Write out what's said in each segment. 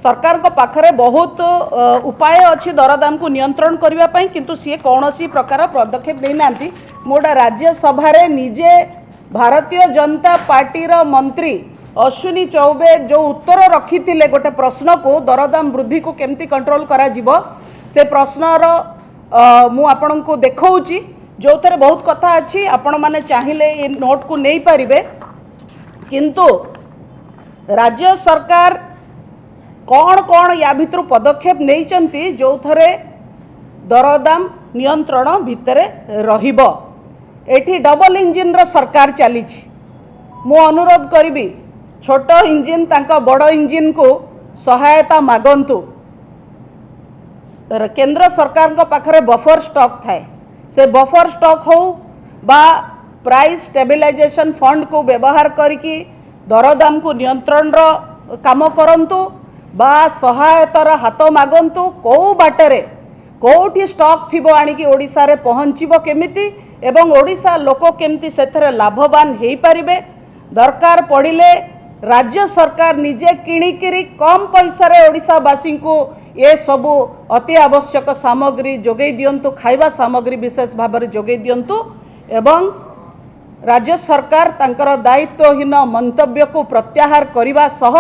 सरकार को पाखरे बहुत उपाय अच्छी दरदाम को नियंत्रण करने किंतु सी कौन प्रकार पदक्षेप नहीं मोटा राज्यसभा निजे भारतीय जनता पार्टी मंत्री अश्विनी चौबे जो उत्तर रखी गोटे प्रश्न को दरदाम वृद्धि को केमती कंट्रोल करा जीवो से प्रश्नर मु आपण को देखौची जो थे बहुत कथा अच्छी आपण माने चाहिए ये नोट को नहीं पारिबे किंतु राज्य सरकार कौन कौन या भितर पदक्षेप नहीं जो थे दरदाम नियंत्रण भितर रहिबो एठी डबल इंजिन रो सरकार चली मु अनुरोध करी छोट इंजिन तांका बड़ इंजिन को सहायता मागंतु केंद्र सरकार को पाखरे बफर स्टॉक थाए से बफर स्टॉक हो बा प्राइस स्टेबिलाइजेशन फंड को व्यवहार करिकी दरदाम को नियंत्रण रो काम करंतु बा सहायतार हाथ मागंतु कौ बाटरे कौटी स्टॉक थिबो आनिकी ओडिसा रे पहुँचबो केमिति एवं ओडिशा लोक केमिति सेथरे लाभवान हेई पारिबे दरकार पड़िले राज्य सरकार निजे किणिकिरी कम पैसा रे ओडिशावासी को ये सबु अति आवश्यक सामग्री जोगै दियंतु खाइबा सामग्री विशेष भाव में जोगै दियंतु एवं राज्य सरकार तांकर दायित्वहीन मंतव्य को प्रत्याहार करने सह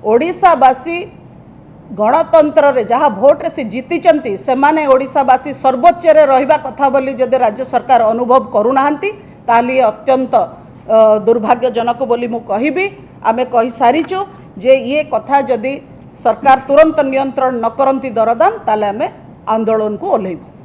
ओडिशावासी गणतंत्र रे जहाँ भोट रे से जीतिचंती से माने ओडिशावासी सर्वोच्च रे रहिबा कथा बोली जदि राज्य सरकार अनुभव करूनाहांती ताली अत्यंत दुर्भाग्यजनक बोली मु कहिबी आमे कहि सारिचु जे ये कथा जदि सरकार तुरंत नियंत्रण न करंती दरदाम ताले आमे आंदोलन को ओल्हेबु।